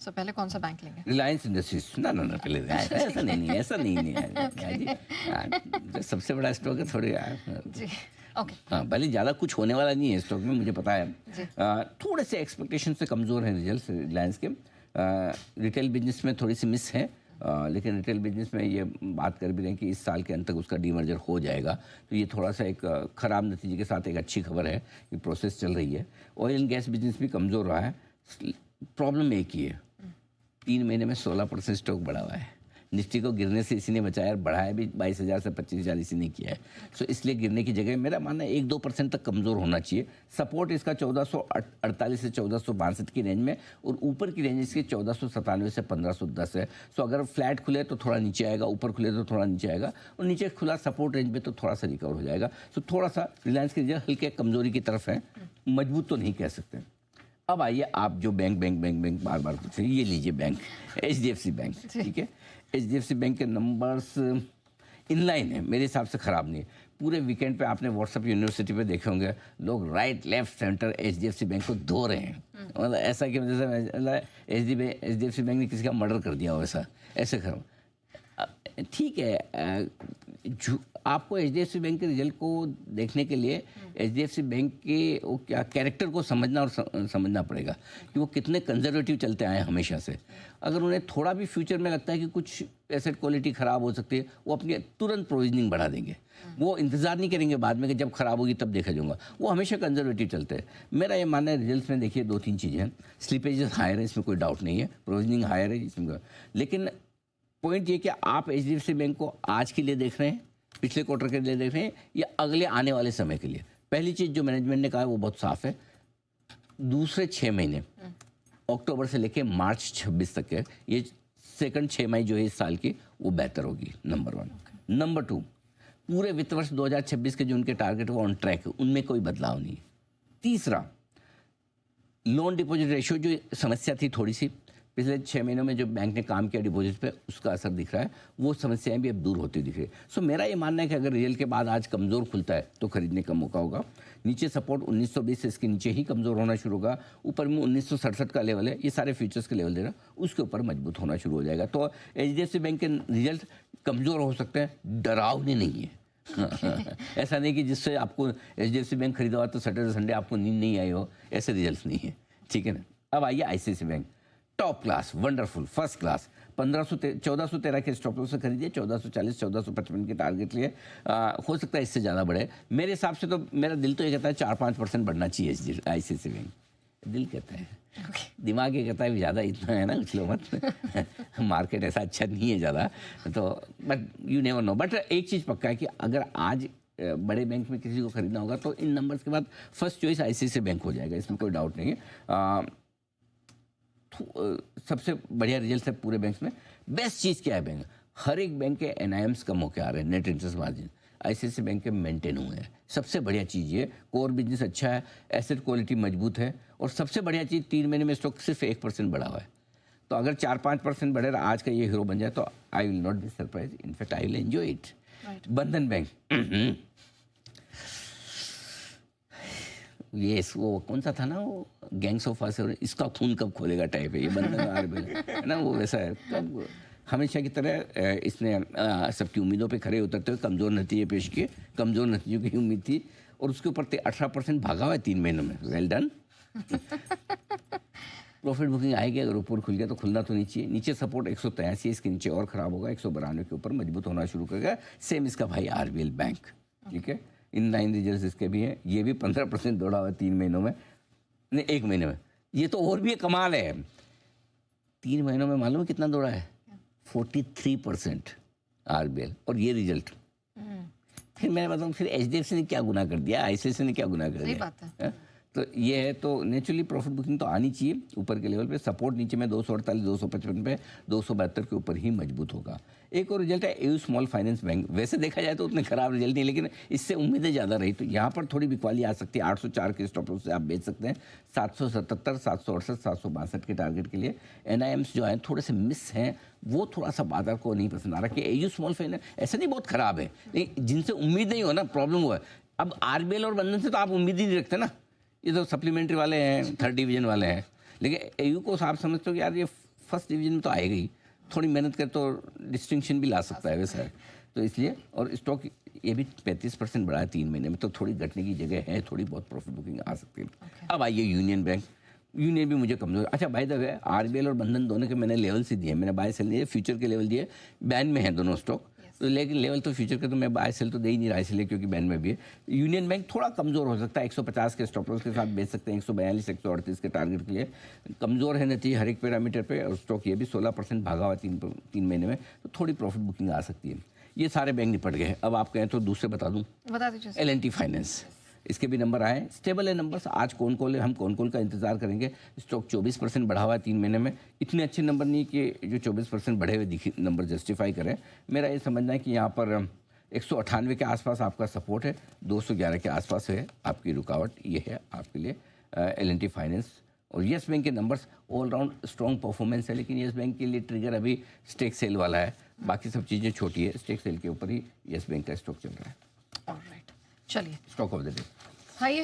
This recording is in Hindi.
सो पहले कौन सा बैंक लेंगे? रिलायंस इंडस्ट्रीज। ना ना ना पहले ऐसा नहीं है, ऐसा नहीं है। सबसे बड़ा स्टॉक है थोड़े यार जी। ओके। हाँ, भले ज़्यादा कुछ होने वाला नहीं है स्टॉक में, मुझे पता है। थोड़े से एक्सपेक्टेशन से कमज़ोर हैं रिजल्ट रिलायंस के। रिटेल बिजनेस में थोड़ी सी मिस है, लेकिन रिटेल बिजनेस में ये बात कर भी रहे हैं कि इस साल के अंत तक उसका डीमर्जर हो जाएगा, तो ये थोड़ा सा एक ख़राब नतीजे के साथ एक अच्छी खबर है कि प्रोसेस चल रही है। ऑयल एंड गैस बिजनेस भी कमज़ोर रहा है। प्रॉब्लम एक ही है, 3 महीने में 16% स्टॉक बढ़ा हुआ है। निफ्टी को गिरने से इसी ने बचाया और बढ़ाया भी 22,000 से 25,000 इसी ने किया है। सो इसलिए गिरने की जगह मेरा मानना है 1-2% तक कमज़ोर होना चाहिए। सपोर्ट इसका 1448 से 1462 की रेंज में, और ऊपर की रेंज इसकी 1497 से 1510 है। सो अगर फ्लैट खुले तो थोड़ा नीचे आएगा, ऊपर खुले तो थोड़ा नीचे आएगा, और नीचे खुला सपोर्ट रेंज पे तो थोड़ा सा रिकवर हो जाएगा। सो थोड़ा सा रिलायंस की रिजल्ट हल्के कमज़ोरी की तरफ है, मजबूत तो नहीं कह सकते। अब आइए, आप जो बैंक बार बार पूछ रहे हैं, ये लीजिए बैंक HDFC बैंक। ठीक है, HDFC बैंक के नंबर्स इनलाइन है, मेरे हिसाब से ख़राब नहीं है। पूरे वीकेंड पे आपने व्हाट्सएप यूनिवर्सिटी पे देखे होंगे लोग right left centre HDFC bank को धो रहे हैं। मतलब ऐसा कि HDFC बैंक ने किसी का मर्डर कर दिया हो, वैसा ऐसे खराब। ठीक है, आपको HDFC बैंक के रिजल्ट को देखने के लिए HDFC बैंक के वो क्या कैरेक्टर को समझना और समझना पड़ेगा कि वो कितने कंजर्वेटिव चलते आए हैं हमेशा से। अगर उन्हें थोड़ा भी फ्यूचर में लगता है कि कुछ एसेट क्वालिटी ख़राब हो सकती है, वो अपनी तुरंत प्रोविजनिंग बढ़ा देंगे। वो इंतज़ार नहीं करेंगे बाद में कि जब ख़राब होगी तब देखा जाऊँगा। वो हमेशा कंजर्वेटिव चलते हैं। मेरा ये मानना है, रिजल्ट में देखिए 2-3 चीज़ें हैं। स्लिपेजेस हायर है, इसमें कोई डाउट नहीं है, प्रोविजनिंग हायर है इसमें, लेकिन पॉइंट ये कि आप HDFC बैंक को आज के लिए देख रहे हैं, पिछले क्वार्टर के लिए देख रहे हैं, या अगले आने वाले समय के लिए। पहली चीज़ जो मैनेजमेंट ने कहा है वो बहुत साफ है, दूसरे 6 महीने अक्टूबर से लेके मार्च 26 तक है, ये सेकंड 6 महीने जो है इस साल की, वो बेहतर होगी, नंबर 1। नंबर 2, पूरे वित्त वर्ष 2026 के जो उनके टारगेट वो ऑन ट्रैक है, उनमें कोई बदलाव नहीं। तीसरा, लोन डिपॉजिट रेशियो जो समस्या थी थोड़ी सी पिछले 6 महीनों में जो बैंक ने काम किया डिपॉजिट पे, उसका असर दिख रहा है, वो समस्याएं भी अब दूर होती दिख रही है। सो मेरा ये मानना है कि अगर रिजल्ट के बाद आज कमज़ोर खुलता है तो खरीदने का मौका होगा। नीचे सपोर्ट 1920 से इसके नीचे ही कमज़ोर होना शुरू होगा, ऊपर में 1967 का लेवल है, ये सारे फ्यूचर्स के लेवल दे रहा है, उसके ऊपर मजबूत होना शुरू हो जाएगा। तो HDFC बैंक के रिजल्ट कमज़ोर हो सकते हैं, डरावने नहीं है। ऐसा नहीं कि जिससे आपको HDFC बैंक खरीदा हुआ तो सैटरडे संडे आपको नींद नहीं आई हो, ऐसे रिजल्ट नहीं है। ठीक है ना। अब आइए ICICI bank, top class, wonderful, first class. 1413 के स्टॉप लॉस से खरीदिए, 1440 1455 के टारगेट लिए। हो सकता है इससे ज़्यादा बढ़े। मेरे हिसाब से तो मेरा दिल तो ये कहता है 4-5% बढ़ना चाहिए ICICI बैंक। दिल कहता है, दिमाग ये कहता है ज़्यादा इतना है ना, उछलो मत। मार्केट ऐसा अच्छा नहीं है ज़्यादा, तो but you never know. But एक चीज़ पक्का है कि अगर आज बड़े बैंक में किसी को खरीदना होगा तो इन नंबर्स के बाद फर्स्ट चॉइस ICICI बैंक हो जाएगा, इसमें कोई डाउट नहीं है। सबसे बढ़िया रिजल्ट है पूरे बैंक में। बेस्ट चीज़ क्या है बैंक, हर एक बैंक के NIMs कम होकर आ रहे हैं, net interest margin ICICI bank के मेंटेन हुए हैं। सबसे बढ़िया चीज़ ये, कोर बिजनेस अच्छा है, एसेट क्वालिटी मजबूत है, और सबसे बढ़िया चीज़ 3 महीने में स्टॉक सिर्फ 1% बढ़ा हुआ है। तो अगर 4-5% बढ़े आज का ये हीरो बन जाए तो I will not be surprise, in fact I will enjoy it. बंधन बैंक, ये वो कौन सा था ना, वो गैंग्स ऑफ वासेपुर, इसका खून कब खोलेगा टाइप है ये बंधन RBL है ना, वो वैसा है। कब हमेशा की तरह इसने सबकी उम्मीदों पे खड़े उतरते हुए कमज़ोर नतीजे पेश किए, कमज़ोर नतीजों की उम्मीद थी, और उसके ऊपर 18% भागा हुआ है 3 महीनों में। Well done. प्रॉफिट बुकिंग आएगी, अगर ऊपर खुल गया तो खुलना तो नीचे। नीचे सपोर्ट 183 इसके नीचे और ख़राब होगा, 192 के ऊपर मजबूत होना शुरू करेगा। सेम इसका भाई RBL बैंक। ठीक है, इन लाइन रिजल्ट इसके भी हैं, ये भी 15% दौड़ा हुआ है 3 महीनों में, नहीं 1 महीने में। ये तो और भी एक कमाल है, 3 महीनों में मालूम है कितना दौड़ा है, 43% RBL, और ये रिजल्ट। फिर मैं बताऊँ, फिर HDFC ने क्या गुनाह कर दिया, ICICI ने क्या गुनाह कर दिया। बात है। तो ये है, तो नेचुरली प्रॉफिट बुकिंग तो आनी चाहिए ऊपर के लेवल पे। सपोर्ट नीचे में 248 255 पे, 272 के ऊपर ही मजबूत होगा। एक और रिजल्ट है AU स्मॉल फाइनेंस बैंक। वैसे देखा जाए तो उतने खराब रिजल्ट नहीं, लेकिन इससे उम्मीदें ज़्यादा रही, तो यहाँ पर थोड़ी बिकवाली आ सकती है। 804 के स्टॉप लॉस से आप बेच सकते हैं, 777 768 762 के टारगेट के लिए। NIMs जो हैं थोड़े से मिस हैं, वो थोड़ा सा बाजार को नहीं पसंद आ रहा कि AU स्मॉल फाइनेंस ऐसा नहीं बहुत ख़राब है, लेकिन जिनसे उम्मीद नहीं हो ना, प्रॉब्लम हुआ है। अब RBL और बंधन से तो आप उम्मीद ही नहीं रखते ना, ये तो सप्लीमेंट्री वाले हैं, 3rd डिवीजन वाले हैं। लेकिन AU को आप समझते हो कि यार ये फर्स्ट डिवीजन में तो आएगा ही, थोड़ी मेहनत करे तो डिस्टिंक्शन भी ला सकता है वैसा है। तो इसलिए, और स्टॉक ये भी 35% बढ़ा है 3 महीने में, तो थोड़ी घटने की जगह है, थोड़ी बहुत प्रॉफिट बुकिंग आ सकती है। अब आइए यूनियन बैंक। यूनियन भी मुझे कमजोर, अच्छा बाय द वे आरबीएल और बंधन दोनों के मैंने लेवल से दिए, मैंने बाय सेल दिए, फ्यूचर के लेवल दिए, बैन में है दोनों स्टॉक, तो लेकिन लेवल तो फ्यूचर के तो मैं बाय सेल तो दे ही नहीं रहा इसलिए क्योंकि बैन में भी है। यूनियन बैंक थोड़ा कमजोर हो सकता है, 150 के स्टॉप लॉस के साथ बेच सकते हैं 142 138 के टारगेट के लिए, कमजोर है नतीजे हर एक पैरामीटर पे, और स्टॉक ये भी 16% भागा हुआ 3 महीने में, तो थोड़ी प्रॉफिट बुकिंग आ सकती है। ये सारे बैंक निपट गए। अब आप कहें तो दूसरे बता दूं, बता दीजिए सर। L&T फाइनेंस, इसके भी नंबर आए, स्टेबल है नंबर्स। आज कौन कॉल है, हम कौन कॉल का इंतजार करेंगे। स्टॉक 24% बढ़ा हुआ है 3 महीने में, इतने अच्छे नंबर नहीं कि जो 24% बढ़े हुए दिखे नंबर जस्टिफाई करें। मेरा ये समझना है कि यहाँ पर 198 के आसपास आपका सपोर्ट है, 211 के आसपास है आपकी रुकावट, ये है आपके लिए L&T फाइनेंस। और येस बैंक के numbers all round strong performance है, लेकिन येस बैंक के लिए ट्रिगर अभी स्टेक सेल वाला है, बाकी सब चीज़ें छोटी है, स्टेक सेल के ऊपर ही येस बैंक का स्टॉक चल रहा है। ऑलराइट, चलिए स्टॉक ऑफ द डे। हाँ, ये